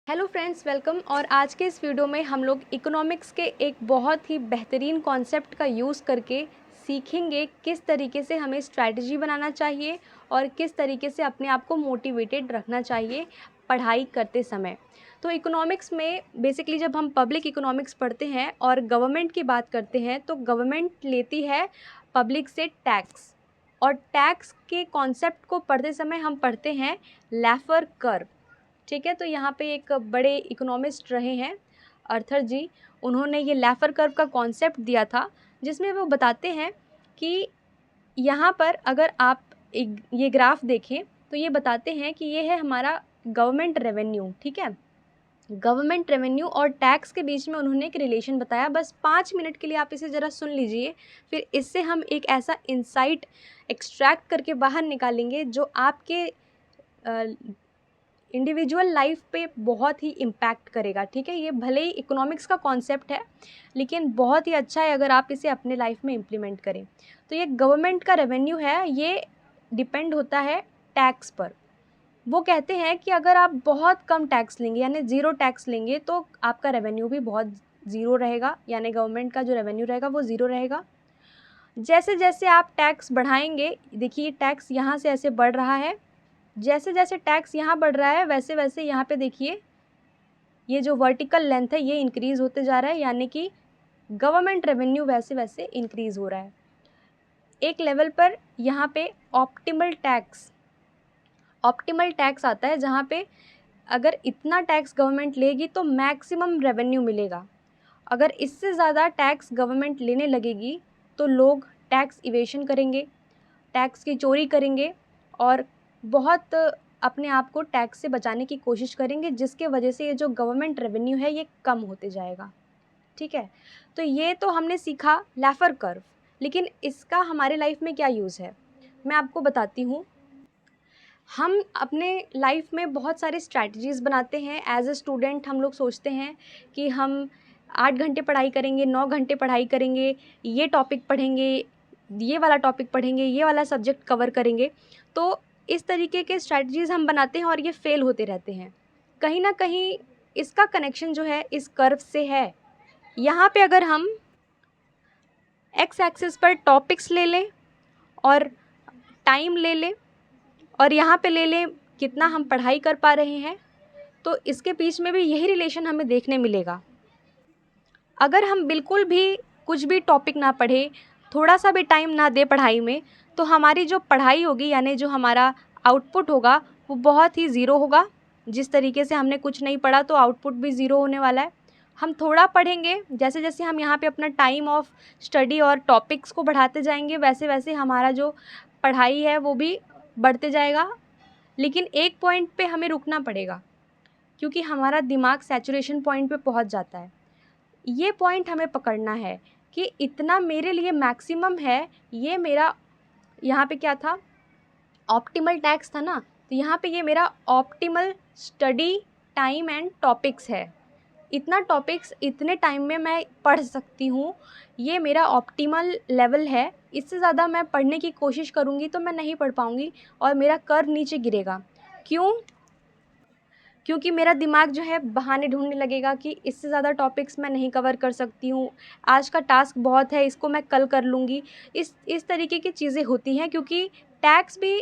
Hello friends, welcome. और आज के इस वीडियो में हम लोग इकोनॉमिक्स के एक बहुत ही बेहतरीन कॉन्सेप्ट का यूज़ करके सीखेंगे किस तरीके से हमें स्ट्रैटेजी बनाना चाहिए और किस तरीके से अपने आप को मोटिवेटेड रखना चाहिए पढ़ाई करते समय। तो इकोनॉमिक्स में बेसिकली जब हम पब्लिक इकोनॉमिक्स पढ़ते हैं और गवर्नमेंट की बात करते हैं तो गवर्नमेंट लेती है पब्लिक से टैक्स, और टैक्स के कॉन्सेप्ट को पढ़ते समय हम पढ़ते हैं लैफर कर्व। ठीक है, तो यहाँ पे एक बड़े इकोनॉमिस्ट रहे हैं अर्थर जी। उन्होंने ये लैफर कर्व का कॉन्सेप्ट दिया था, जिसमें वो बताते हैं कि यहाँ पर अगर आप ये ग्राफ देखें तो ये बताते हैं कि ये है हमारा गवर्नमेंट रेवेन्यू। ठीक है, गवर्नमेंट रेवेन्यू और टैक्स के बीच में उन्होंने एक रिलेशन बताया। बस 5 मिनट के लिए आप इसे ज़रा सुन लीजिए, फिर इससे हम एक ऐसा इंसाइट एक्सट्रैक्ट करके बाहर निकालेंगे जो आपके इंडिविजुअल लाइफ पे बहुत ही इम्पैक्ट करेगा। ठीक है, ये भले ही इकोनॉमिक्स का कॉन्सेप्ट है लेकिन बहुत ही अच्छा है अगर आप इसे अपने लाइफ में इम्प्लीमेंट करें। तो ये गवर्नमेंट का रेवेन्यू है, ये डिपेंड होता है टैक्स पर। वो कहते हैं कि अगर आप बहुत कम टैक्स लेंगे यानी ज़ीरो टैक्स लेंगे तो आपका रेवेन्यू भी बहुत ज़ीरो रहेगा, यानी गवर्नमेंट का जो रेवेन्यू रहेगा वो ज़ीरो रहेगा। जैसे जैसे आप टैक्स बढ़ाएंगे, देखिए टैक्स यहाँ से ऐसे बढ़ रहा है, जैसे जैसे टैक्स यहाँ बढ़ रहा है वैसे वैसे यहाँ पे देखिए ये जो वर्टिकल लेंथ है ये इंक्रीज़ होते जा रहा है, यानी कि गवर्नमेंट रेवेन्यू वैसे वैसे इंक्रीज़ हो रहा है। एक लेवल पर यहाँ पे ऑप्टिमल टैक्स आता है, जहाँ पे अगर इतना टैक्स गवर्नमेंट लेगी तो मैक्सिमम रेवेन्यू मिलेगा। अगर इससे ज़्यादा टैक्स गवर्नमेंट लेने लगेगी तो लोग टैक्स इवेशन करेंगे, टैक्स की चोरी करेंगे और बहुत अपने आप को टैक्स से बचाने की कोशिश करेंगे, जिसके वजह से ये जो गवर्नमेंट रेवेन्यू है ये कम होते जाएगा। ठीक है, तो ये तो हमने सीखा लैफर कर्व, लेकिन इसका हमारे लाइफ में क्या यूज़ है मैं आपको बताती हूँ। हम अपने लाइफ में बहुत सारे स्ट्रैटेजीज़ बनाते हैं। एज अ स्टूडेंट हम लोग सोचते हैं कि हम 8 घंटे पढ़ाई करेंगे, 9 घंटे पढ़ाई करेंगे, ये टॉपिक पढ़ेंगे, ये वाला टॉपिक पढ़ेंगे, ये वाला सब्जेक्ट कवर करेंगे। तो इस तरीके के स्ट्रैटेजीज़ हम बनाते हैं और ये फेल होते रहते हैं। कहीं ना कहीं इसका कनेक्शन जो है इस कर्व से है। यहाँ पे अगर हम एक्स एक्सिस पर टॉपिक्स ले लें और टाइम ले लें और यहाँ पे ले लें कितना हम पढ़ाई कर पा रहे हैं, तो इसके बीच में भी यही रिलेशन हमें देखने मिलेगा। अगर हम बिल्कुल भी कुछ भी टॉपिक ना पढ़े, थोड़ा सा भी टाइम ना दे पढ़ाई में, तो हमारी जो पढ़ाई होगी यानी जो हमारा आउटपुट होगा वो बहुत ही ज़ीरो होगा। जिस तरीके से हमने कुछ नहीं पढ़ा तो आउटपुट भी ज़ीरो होने वाला है। हम थोड़ा पढ़ेंगे, जैसे जैसे हम यहाँ पे अपना टाइम ऑफ स्टडी और टॉपिक्स को बढ़ाते जाएंगे वैसे वैसे हमारा जो पढ़ाई है वो भी बढ़ते जाएगा। लेकिन एक पॉइंट पे हमें रुकना पड़ेगा, क्योंकि हमारा दिमाग सैचुरेशन पॉइंट पे पहुँच जाता है। ये पॉइंट हमें पकड़ना है कि इतना मेरे लिए मैक्सिमम है। ये मेरा यहाँ पे क्या था, ऑप्टिमल टैक्स था ना, तो यहाँ पे ये मेरा optimal study time and topics है। इतना टॉपिक्स इतने टाइम में मैं पढ़ सकती हूँ, ये मेरा ऑप्टिमल लेवल है। इससे ज़्यादा मैं पढ़ने की कोशिश करूँगी तो मैं नहीं पढ़ पाऊँगी और मेरा कर्व नीचे गिरेगा। क्यों? क्योंकि मेरा दिमाग जो है बहाने ढूंढने लगेगा कि इससे ज़्यादा टॉपिक्स मैं नहीं कवर कर सकती हूँ, आज का टास्क बहुत है, इसको मैं कल कर लूँगी। इस तरीके की चीज़ें होती हैं, क्योंकि टैक्स भी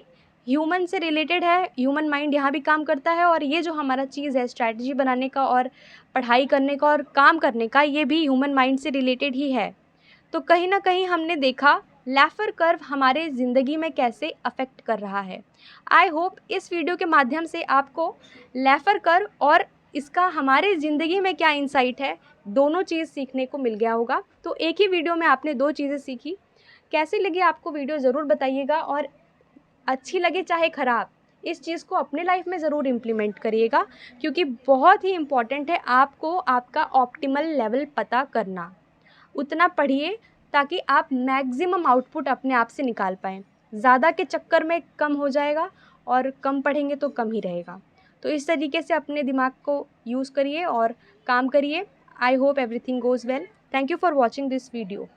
ह्यूमन से रिलेटेड है, ह्यूमन माइंड यहाँ भी काम करता है। और ये जो हमारा चीज़ है स्ट्रैटेजी बनाने का और पढ़ाई करने का और काम करने का, ये भी ह्यूमन माइंड से रिलेटेड ही है। तो कहीं ना कहीं हमने देखा लैफर कर्व हमारे ज़िंदगी में कैसे अफेक्ट कर रहा है। आई होप इस वीडियो के माध्यम से आपको लैफर कर्व और इसका हमारे ज़िंदगी में क्या इंसाइट है, दोनों चीज़ सीखने को मिल गया होगा। तो एक ही वीडियो में आपने दो चीज़ें सीखी। कैसी लगी आपको वीडियो ज़रूर बताइएगा, और अच्छी लगे चाहे ख़राब, इस चीज़ को अपने लाइफ में ज़रूर इम्प्लीमेंट करिएगा, क्योंकि बहुत ही इम्पॉर्टेंट है आपको आपका ऑप्टिमल लेवल पता करना। उतना पढ़िए ताकि आप मैक्सिमम आउटपुट अपने आप से निकाल पाएँ। ज़्यादा के चक्कर में कम हो जाएगा और कम पढ़ेंगे तो कम ही रहेगा। तो इस तरीके से अपने दिमाग को यूज़ करिए और काम करिए। I hope everything goes well. Thank you for watching this video.